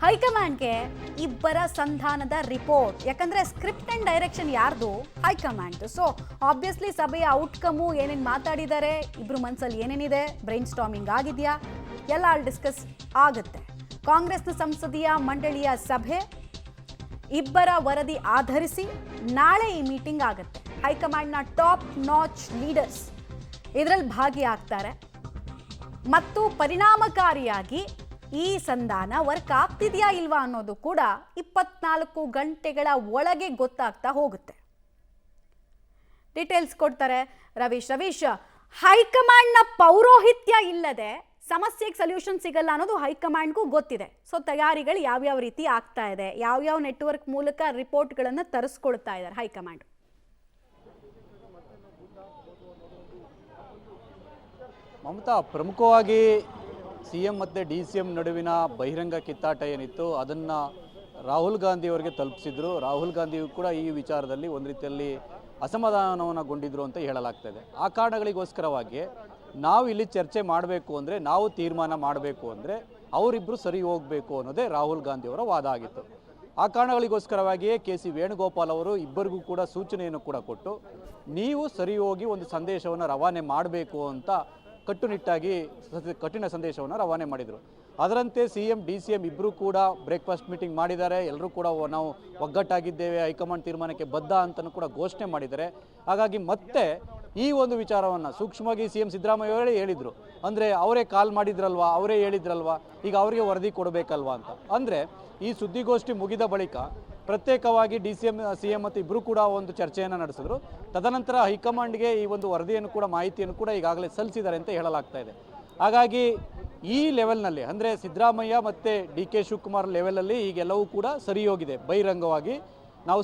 ಹೈಕಮಾಂಡ್ಗೆ ಇಬ್ಬರ ಸಂಧಾನದ ರಿಪೋರ್ಟ್. ಯಾಕಂದ್ರೆ ಸ್ಕ್ರಿಪ್ಟ್ ಅಂಡ್ ಡೈರೆಕ್ಷನ್ ಯಾರ್ದು? ಹೈಕಮಾಂಡ್. ಸೊ ಆಬ್ವಿಯಸ್ಲಿ ಸಭೆಯ ಔಟ್ಕಮು ಏನೇನು ಮಾತಾಡಿದ್ದಾರೆ, ಇಬ್ರು ಮನಸ್ಸಲ್ಲಿ ಏನೇನಿದೆ, ಬ್ರೈನ್ ಸ್ಟಾರ್ಮಿಂಗ್ ಆಗಿದೆಯಾ, ಎಲ್ಲ ಅಲ್ಲಿ ಡಿಸ್ಕಸ್ ಆಗುತ್ತೆ. ಕಾಂಗ್ರೆಸ್ನ ಸಂಸದೀಯ ಮಂಡಳಿಯ ಸಭೆ, ಇಬ್ಬರ ವರದಿ ಆಧರಿಸಿ ನಾಳೆ ಈ ಮೀಟಿಂಗ್ ಆಗುತ್ತೆ. ಹೈಕಮಾಂಡ್ನ ಟಾಪ್ ನಾಚ್ ಲೀಡರ್ಸ್ ಇದರಲ್ಲಿ ಭಾಗಿಯಾಗ್ತಾರೆ ಮತ್ತು ಪರಿಣಾಮಕಾರಿಯಾಗಿ ಈ ಸಂಧಾನ ವರ್ಕ್ ಆಗ್ತಿದೆಯಾ ಇಲ್ವಾ ಅನ್ನೋದು ಕೂಡ 24 ಗಂಟೆಗಳ ಒಳಗೆ ಗೊತ್ತಾಗ್ತಾ ಹೋಗುತ್ತೆ. ಡೀಟೇಲ್ಸ್ ಕೊಡ್ತಾರೆ ರವೀಶ್. ಹೈಕಮಾಂಡ್ನ ಪೌರೋಹಿತ್ಯ ಇಲ್ಲದೆ ಸಮಸ್ಯೆಗೆ ಸೊಲ್ಯೂಷನ್ ಸಿಗಲ್ಲ ಅನ್ನೋದು ಹೈಕಮಾಂಡ್ಗೂ ಗೊತ್ತಿದೆ. ಸೊ ತಯಾರಿಗಳು ಯಾವ್ಯಾವ ರೀತಿ ಆಗ್ತಾ ಇದೆ, ಯಾವ್ಯಾವ ನೆಟ್ವರ್ಕ್ ಮೂಲಕ ರಿಪೋರ್ಟ್ಗಳನ್ನು ತರಿಸ್ಕೊಳ್ತಾ ಇದ್ದಾರೆ ಹೈಕಮಾಂಡ್? ಮಮತಾ, ಪ್ರಮುಖವಾಗಿ CM ಮತ್ತು DCM ನಡುವಿನ ಬಹಿರಂಗ ಕಿತ್ತಾಟ ಏನಿತ್ತು ಅದನ್ನು ರಾಹುಲ್ ಗಾಂಧಿಯವರಿಗೆ ತಲುಪಿಸಿದ್ರು. ರಾಹುಲ್ ಗಾಂಧಿಯು ಕೂಡ ಈ ವಿಚಾರದಲ್ಲಿ ಒಂದು ರೀತಿಯಲ್ಲಿ ಅಸಮಾಧಾನವನ್ನುಗೊಂಡಿದ್ರು ಅಂತ ಹೇಳಲಾಗ್ತದೆ. ಆ ಕಾರಣಗಳಿಗೋಸ್ಕರವಾಗಿ ನಾವು ಇಲ್ಲಿ ಚರ್ಚೆ ಮಾಡಬೇಕು ಅಂದರೆ, ನಾವು ತೀರ್ಮಾನ ಮಾಡಬೇಕು ಅಂದರೆ ಅವರಿಬ್ಬರು ಸರಿ ಹೋಗಬೇಕು ಅನ್ನೋದೇ ರಾಹುಲ್ ಗಾಂಧಿಯವರ ವಾದ ಆಗಿತ್ತು. ಆ ಕಾರಣಗಳಿಗೋಸ್ಕರವಾಗಿಯೇ KC ವೇಣುಗೋಪಾಲ್ ಅವರು ಇಬ್ಬರಿಗೂ ಕೂಡ ಸೂಚನೆಯನ್ನು ಕೂಡ ಕೊಟ್ಟು, ನೀವು ಸರಿ ಹೋಗಿ ಒಂದು ಸಂದೇಶವನ್ನು ರವಾನೆ ಮಾಡಬೇಕು ಅಂತ ಕಟ್ಟುನಿಟ್ಟಾಗಿ ಕಠಿಣ ಸಂದೇಶವನ್ನು ರವಾನೆ ಮಾಡಿದರು. ಅದರಂತೆ CM DCM ಇಬ್ಬರು ಕೂಡ ಬ್ರೇಕ್ಫಾಸ್ಟ್ ಮೀಟಿಂಗ್ ಮಾಡಿದ್ದಾರೆ. ಎಲ್ಲರೂ ಕೂಡ ನಾವು ಒಗ್ಗಟ್ಟಾಗಿದ್ದೇವೆ, ಹೈಕಮಾಂಡ್ ತೀರ್ಮಾನಕ್ಕೆ ಬದ್ಧ ಅಂತಲೂ ಕೂಡ ಘೋಷಣೆ ಮಾಡಿದ್ದಾರೆ. ಹಾಗಾಗಿ ಮತ್ತೆ ಈ ಒಂದು ವಿಚಾರವನ್ನು ಸೂಕ್ಷ್ಮವಾಗಿ CM ಸಿದ್ದರಾಮಯ್ಯ ಅವರೇ ಹೇಳಿದರು. ಅಂದರೆ ಅವರೇ ಕಾಲ್ ಮಾಡಿದ್ರಲ್ವಾ, ಅವರೇ ಹೇಳಿದ್ರಲ್ವಾ, ಈಗ ಅವರಿಗೆ ವರದಿ ಕೊಡಬೇಕಲ್ವಾ ಅಂತ. ಅಂದರೆ ಈ ಸುದ್ದಿಗೋಷ್ಠಿ ಮುಗಿದ ಬಳಿಕ ಪ್ರತ್ಯೇಕವಾಗಿ DCM CM ಮತ್ತು ಇಬ್ಬರು ಕೂಡ ಒಂದು ಚರ್ಚೆಯನ್ನು ನಡೆಸಿದ್ರು. ತದನಂತರ ಹೈಕಮಾಂಡ್ಗೆ ಈ ಒಂದು ವರದಿಯನ್ನು ಕೂಡ, ಮಾಹಿತಿಯನ್ನು ಕೂಡ ಈಗಾಗಲೇ ಸಲ್ಲಿಸಿದ್ದಾರೆ ಅಂತ ಹೇಳಲಾಗ್ತಾ ಇದೆ. ಹಾಗಾಗಿ ಈ ಲೆವೆಲ್ನಲ್ಲಿ ಅಂದರೆ ಸಿದ್ದರಾಮಯ್ಯ ಮತ್ತು DK ಶಿವಕುಮಾರ್ ಲೆವೆಲಲ್ಲಿ ಈಗೆಲ್ಲವೂ ಕೂಡ ಸರಿ ಹೋಗಿದೆ. ಬಹಿರಂಗವಾಗಿ ನಾವು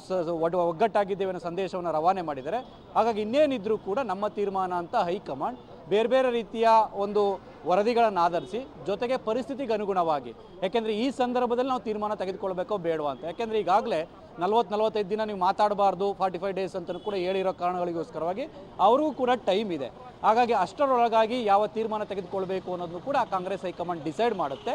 ಒಗ್ಗಟ್ಟಾಗಿದ್ದೇವೆ ಅನ್ನೋ ಸಂದೇಶವನ್ನು ರವಾನೆ ಮಾಡಿದ್ದಾರೆ. ಹಾಗಾಗಿ ಇನ್ನೇನಿದ್ರೂ ಕೂಡ ನಮ್ಮ ತೀರ್ಮಾನ ಅಂತ ಹೈಕಮಾಂಡ್ ಬೇರೆ ಬೇರೆ ರೀತಿಯ ಒಂದು ವರದಿಗಳನ್ನು ಆಧರಿಸಿ, ಜೊತೆಗೆ ಪರಿಸ್ಥಿತಿಗೆ ಅನುಗುಣವಾಗಿ, ಯಾಕೆಂದರೆ ಈ ಸಂದರ್ಭದಲ್ಲಿ ನಾವು ತೀರ್ಮಾನ ತೆಗೆದುಕೊಳ್ಬೇಕೋ ಬೇಡವಾ ಅಂತ. ಯಾಕೆಂದರೆ ಈಗಾಗಲೇ 40-45 ದಿನ ನೀವು ಮಾತಾಡಬಾರ್ದು, 45 ಡೇಸ್ ಅಂತಲೂ ಕೂಡ ಹೇಳಿರೋ ಕಾರಣಗಳಿಗೋಸ್ಕರವಾಗಿ ಅವ್ರಿಗೂ ಕೂಡ ಟೈಮ್ ಇದೆ. ಹಾಗಾಗಿ ಅಷ್ಟರೊಳಗಾಗಿ ಯಾವ ತೀರ್ಮಾನ ತೆಗೆದುಕೊಳ್ಬೇಕು ಅನ್ನೋದನ್ನು ಕೂಡ ಕಾಂಗ್ರೆಸ್ ಹೈಕಮಾಂಡ್ ಡಿಸೈಡ್ ಮಾಡುತ್ತೆ.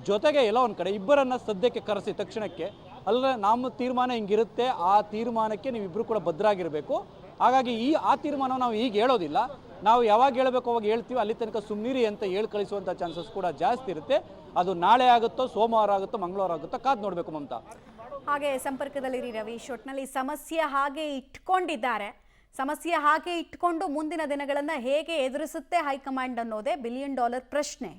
ಜೊತೆಗೆ ಎಲ್ಲ ಒಂದು ಕಡೆ ಇಬ್ಬರನ್ನು ಸದ್ಯಕ್ಕೆ ಕರೆಸಿ ತಕ್ಷಣಕ್ಕೆ, ಅಲ್ಲ ನಮ್ಮ ತೀರ್ಮಾನ ಹಿಂಗಿರುತ್ತೆ, ಆ ತೀರ್ಮಾನಕ್ಕೆ ನೀವಿಬ್ಬರು ಕೂಡ ಬದ್ಧರಾಗಿರಬೇಕು. ಹಾಗಾಗಿ ಆ ತೀರ್ಮಾನ ನಾವು ಈಗ ಹೇಳೋದಿಲ್ಲ, ನಾವು ಯಾವಾಗ ಹೇಳಬೇಕು ಅವಾಗ ಹೇಳ್ತೀವಿ, ಅಲ್ಲಿ ತನಕ ಸುಮ್ಮನಿರಿ ಅಂತ ಹೇಳಿ ಕಳಿಸುವಂಥ ಚಾನ್ಸಸ್ ಕೂಡ ಜಾಸ್ತಿ ಇರುತ್ತೆ. ಅದು ನಾಳೆ ಆಗುತ್ತೋ, ಸೋಮವಾರ ಆಗುತ್ತೋ, ಮಂಗಳವಾರ ಆಗುತ್ತೋ, ಕಾದು ನೋಡಬೇಕು ಮಮತಾ. ಹಾಗೆ ಸಂಪರ್ಕದಲ್ಲಿರಿ ರವೀಶ್. ಒಟ್ಟಿನಲ್ಲಿ ಸಮಸ್ಯೆ ಹಾಗೆ ಇಟ್ಕೊಂಡಿದ್ದಾರೆ. ಸಮಸ್ಯೆ ಹಾಗೆ ಇಟ್ಕೊಂಡು ಮುಂದಿನ ದಿನಗಳನ್ನು ಹೇಗೆ ಎದುರಿಸುತ್ತೆ ಹೈಕಮಾಂಡ್ ಅನ್ನೋದೇ $1 ಬಿಲಿಯನ್ ಪ್ರಶ್ನೆ.